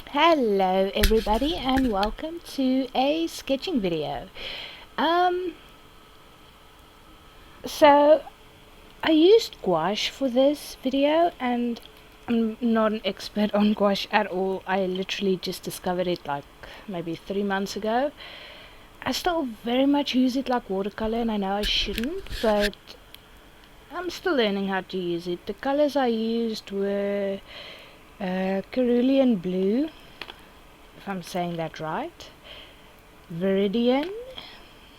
Hello everybody and welcome to a sketching video. Um, so I used gouache for this video and I'm not an expert on gouache at all. I literally just discovered it like maybe 3 months ago. I still very much use it like watercolor and I know I shouldn't, but I'm still learning how to use it. The colors I used were cerulean blue, if I'm saying that right, Viridian,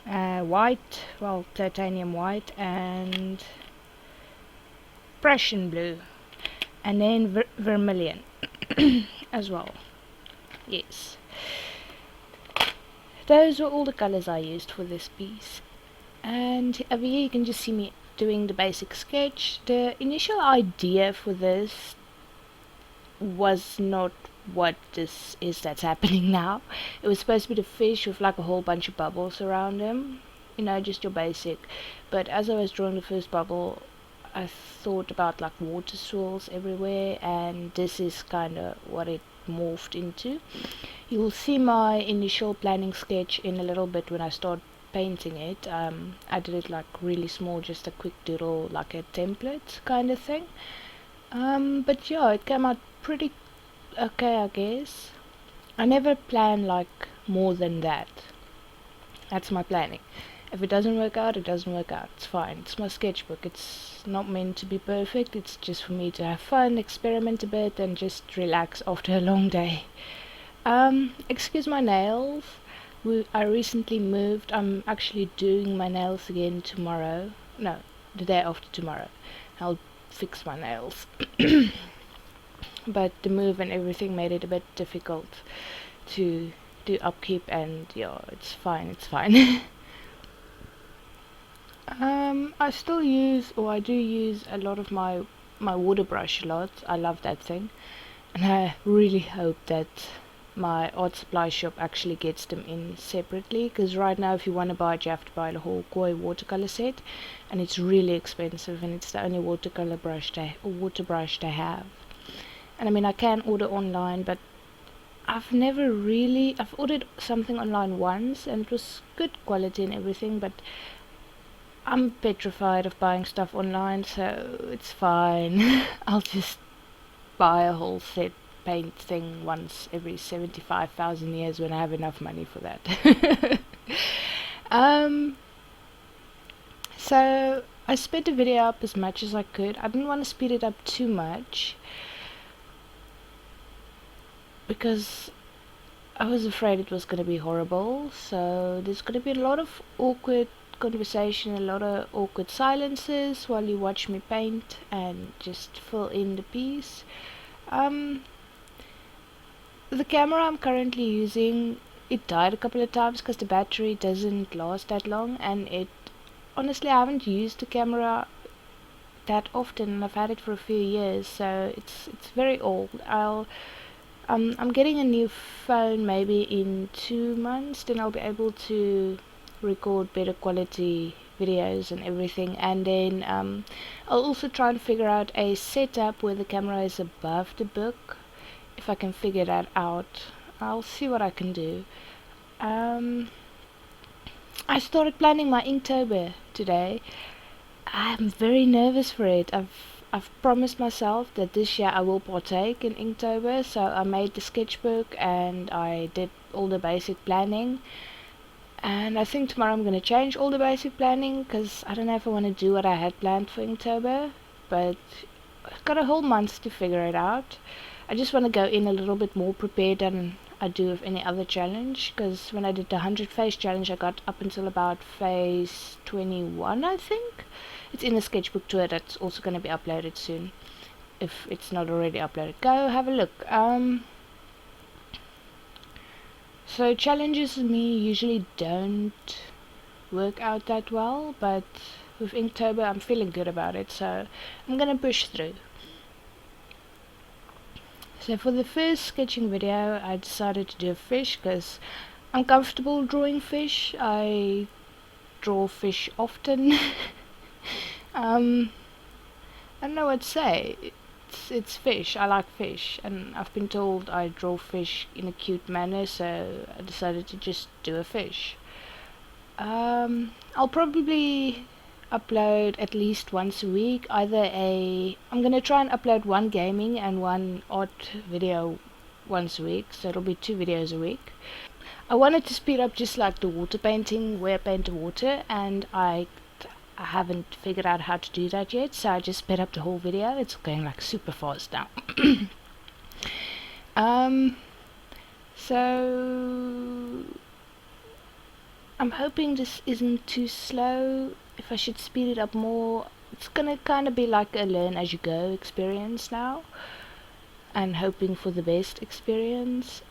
white, well, titanium white, and Prussian blue, and then vermilion as well. Yes, those were all the colors I used for this piece. And over here you can just see me doing the basic sketch. The initial idea for this was not what this is that's happening now. It was supposed to be the fish with like a whole bunch of bubbles around him, you know, just your basic. But as I was drawing the first bubble, I thought about like water swirls everywhere, and this is kind of what it morphed into. You'll see my initial planning sketch in a little bit when I start painting it. I did it like really small, just a quick doodle, like a template kind of thing. But yeah, it came out pretty okay, I guess. I never plan like more than that. That's my planning. If it doesn't work out, it doesn't work out. It's fine. It's my sketchbook. It's not meant to be perfect. It's just for me to have fun, experiment a bit, and just relax after a long day. Excuse my nails. I recently moved. I'm actually doing my nails again tomorrow. No, the day after tomorrow. I'll fix my nails. But the move and everything made it a bit difficult to do upkeep, and yeah, it's fine. I still use, or I do use a lot of my water brush a lot. I love that thing, and I really hope that my art supply shop actually gets them in separately, because right now if you want to buy it you have to buy the whole Koi watercolor set, and it's really expensive, and it's the only water brush they have. And I mean, I can order online, but I've ordered something online once and it was good quality and everything, but I'm petrified of buying stuff online, so it's fine. I'll just buy a whole set paint thing once every 75,000 years when I have enough money for that. um, so I sped the video up as much as I could. I didn't want to speed it up too much because I was afraid it was going to be horrible, so there's going to be a lot of awkward conversation, a lot of awkward silences while you watch me paint and just fill in the piece. The camera I'm currently using, it died a couple of times because the battery doesn't last that long, and honestly, I haven't used the camera that often, and I've had it for a few years, so it's very old. I'm getting a new phone maybe in 2 months, then I'll be able to record better quality videos and everything, and then I'll also try and figure out a setup where the camera is above the book. If I can figure that out, I'll see what I can do. I started planning my Inktober today. I'm very nervous for it. I've promised myself that this year I will partake in Inktober, so I made the sketchbook and I did all the basic planning. And I think tomorrow I'm going to change all the basic planning because I don't know if I want to do what I had planned for Inktober, but I've got a whole month to figure it out. I just want to go in a little bit more prepared than I do with any other challenge, because when I did the 100 phase challenge I got up until about phase 21, I think. It's in the sketchbook tour that's also going to be uploaded soon, if it's not already uploaded. Go have a look. So challenges with me usually don't work out that well, but with Inktober I'm feeling good about it, so I'm gonna push through. So for the first sketching video I decided to do a fish because I'm comfortable drawing fish. I draw fish often. I don't know what to say. it's fish. I like fish, and I've been told I draw fish in a cute manner, so I decided to just do a fish. I'll probably upload at least once a week. I'm gonna try and upload one gaming and one art video once a week, so it'll be 2 videos a week. I wanted to speed up just like the water painting, where I paint the water, and I haven't figured out how to do that yet, so I just sped up the whole video. It's going like super fast now. um, so I'm hoping this isn't too slow. If I should speed it up more, it's gonna kind of be like a learn as you go experience now, and hoping for the best experience.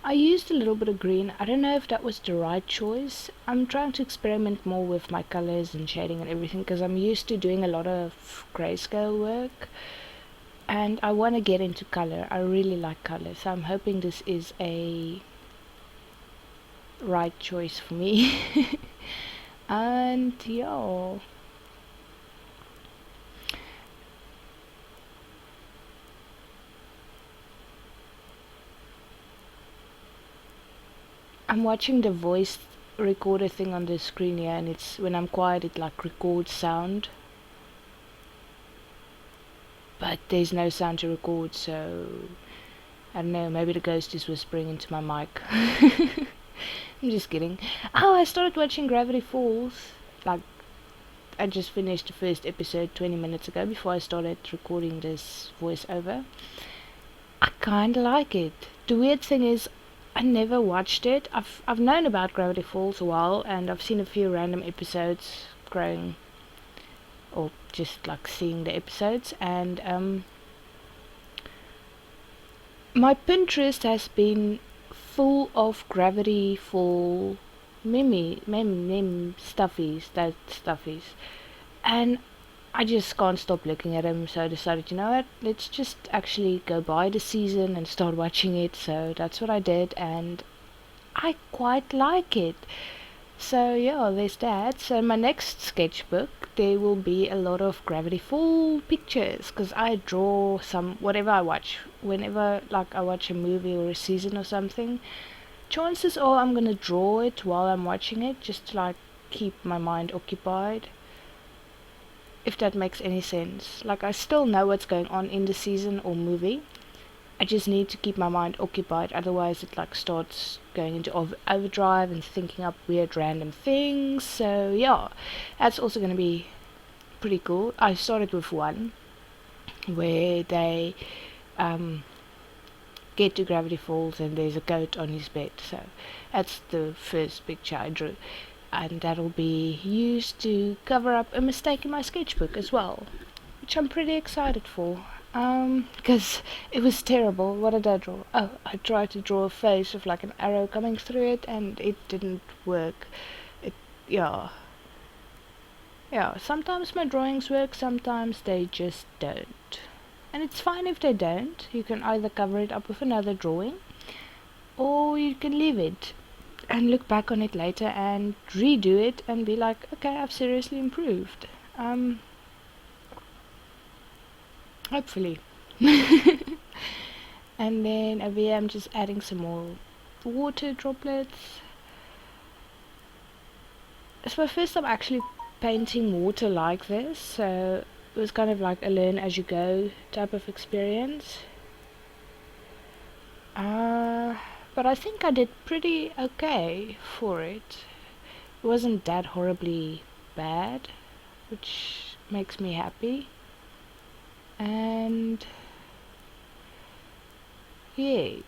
I used a little bit of green. I don't know if that was the right choice. I'm trying to experiment more with my colors and shading and everything, because I'm used to doing a lot of grayscale work, and I want to get into color. I really like color, so I'm hoping this is a right choice for me. And yeah, I'm watching the voice recorder thing on the screen here, and it's when I'm quiet it like records sound, but there's no sound to record, so I don't know, maybe the ghost is whispering into my mic. I'm just kidding. Oh, I started watching Gravity Falls. Like, I just finished the first episode 20 minutes ago before I started recording this voiceover. I kinda like it. The weird thing is, I never watched it. I've known about Gravity Falls a while, and I've seen a few random episodes growing, or just like seeing the episodes, and my Pinterest has been full of Gravity Fall meme stuffies, and I just can't stop looking at them, so I decided, you know what, let's just actually go buy the season and start watching it. So that's what I did, and I quite like it. So yeah, there's that. So in my next sketchbook there will be a lot of Gravity Fall pictures, because I draw some whatever I watch. Whenever like I watch a movie or a season or something, chances are I'm gonna draw it while I'm watching it, just to like keep my mind occupied, if that makes any sense. Like, I still know what's going on in the season or movie. I just need to keep my mind occupied, otherwise it like starts going into overdrive and thinking up weird random things. So yeah, that's also going to be pretty cool. I started with one where they get to Gravity Falls and there's a goat on his bed. So that's the first picture I drew, and that'll be used to cover up a mistake in my sketchbook as well, which I'm pretty excited for. Because it was terrible. What did I draw? Oh, I tried to draw a face with like an arrow coming through it, and it didn't work. Yeah. Yeah, sometimes my drawings work, sometimes they just don't. And it's fine if they don't. You can either cover it up with another drawing, or you can leave it and look back on it later and redo it and be like, okay, I've seriously improved. Hopefully. And then over here I'm just adding some more water droplets. It's my first time actually painting water like this, so it was kind of like a learn as you go type of experience. But I think I did pretty okay for it. It wasn't that horribly bad, which makes me happy. And yes,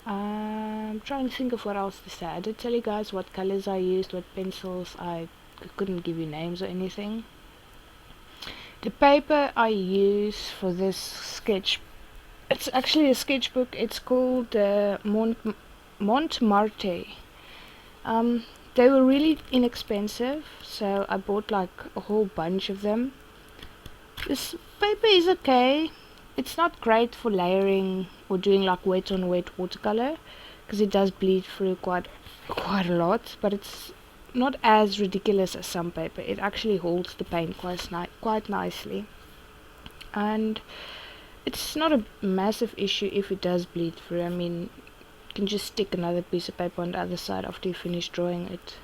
I'm trying to think of what else to say. I did tell you guys what colors I used, what pencils. I couldn't give you names or anything. The paper I use for this sketch, it's actually a sketchbook. It's called Montmartre. They were really inexpensive, so I bought like a whole bunch of them. This paper is okay. It's not great for layering or doing like wet on wet watercolor, because it does bleed through quite a lot, but it's not as ridiculous as some paper. It actually holds the paint quite nicely. and it's not a massive issue if it does bleed through. I mean, you can just stick another piece of paper on the other side after you finish drawing it.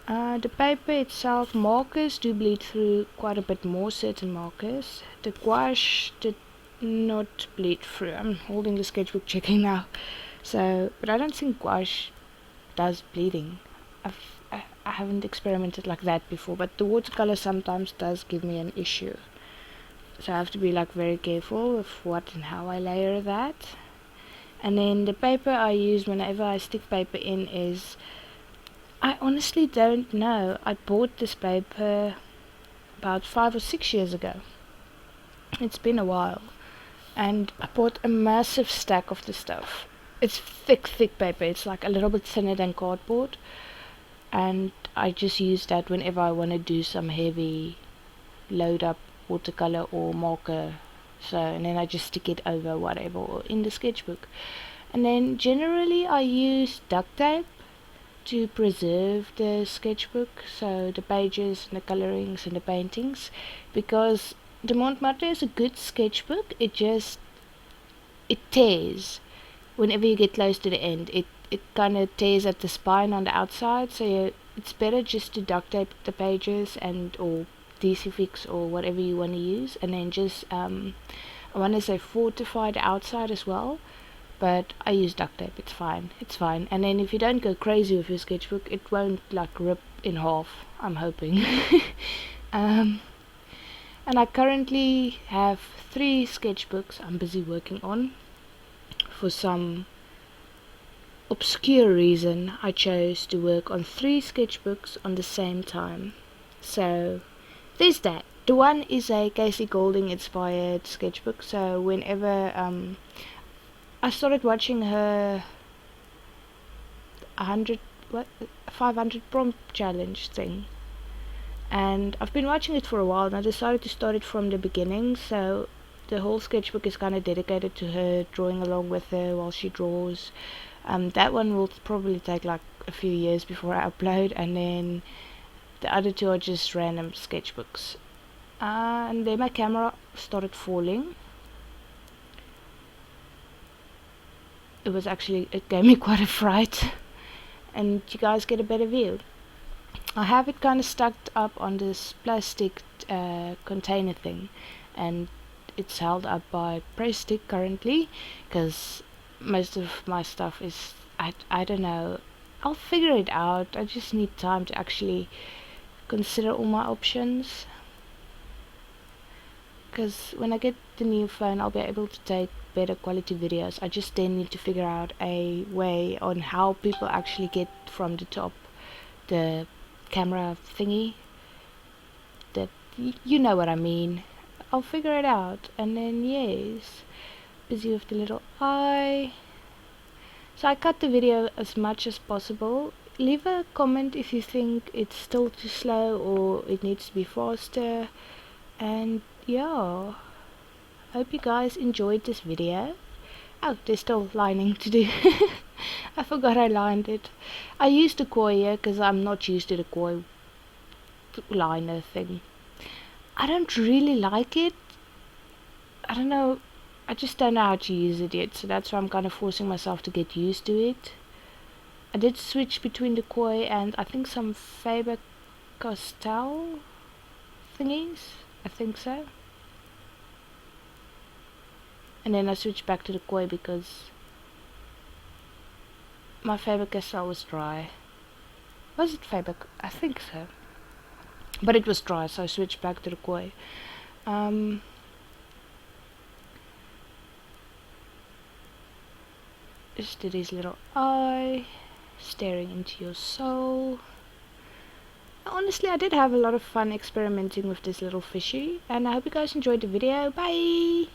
The paper itself, markers do bleed through quite a bit more, certain markers. The gouache did not bleed through. I'm holding the sketchbook checking now. So, but I don't think gouache does bleeding. I haven't experimented like that before, but the watercolor sometimes does give me an issue. So I have to be like very careful with what and how I layer that. And then the paper I use whenever I stick paper in is, I honestly don't know. I bought this paper about 5 or 6 years ago. It's been a while. And I bought a massive stack of the stuff. It's thick paper. It's like a little bit thinner than cardboard. And I just use that whenever I want to do some heavy load up watercolor or marker. So, and then I just stick it over whatever in the sketchbook. And then generally I use duct tape to preserve the sketchbook, so the pages and the colorings and the paintings, because the Montmartre is a good sketchbook. It tears whenever you get close to the end. It kind of tears at the spine on the outside, so it's better just to duct tape the pages and or Adhesifix or whatever you want to use, and then just I want to say fortify the outside as well, but I use duct tape. It's fine. And then if you don't go crazy with your sketchbook, it won't like rip in half, I'm hoping. And I currently have 3 sketchbooks I'm busy working on. For some obscure reason, I chose to work on 3 sketchbooks on the same time. So there's that. The one is a Casey Golding inspired sketchbook, so whenever I started watching her 500 prompt challenge thing, and I've been watching it for a while, and I decided to start it from the beginning. So the whole sketchbook is kind of dedicated to her, drawing along with her while she draws. That one will probably take like a few years before I upload, and then the other 2 are just random sketchbooks. And then my camera started falling. It gave me quite a fright, and you guys get a better view. I have it kind of stacked up on this plastic container thing, and it's held up by press stick currently, because most of my stuff is, I don't know, I'll figure it out. I just need time to actually consider all my options, because when I get the new phone I'll be able to take better quality videos. I just then need to figure out a way on how people actually get from the top, the camera thingy, that you know what I mean. I'll figure it out. And then yes, busy with the little eye. So I cut the video as much as possible. Leave a comment if you think it's still too slow or it needs to be faster. And yeah, hope you guys enjoyed this video. Oh, there's still lining to do. I forgot I lined it. I used the koi here because I'm not used to the koi liner thing. I don't really like it. I don't know. I just don't know how to use it yet, so that's why I'm kind of forcing myself to get used to it. I did switch between the koi and I think some Faber-Castell thingies. I think so. And then I switched back to the koi because my Faber-Castell was dry. Was it Faber? I think so. But it was dry, so I switched back to the koi. Just did his little eye, staring into your soul. Honestly, I did have a lot of fun experimenting with this little fishy, and I hope you guys enjoyed the video. Bye!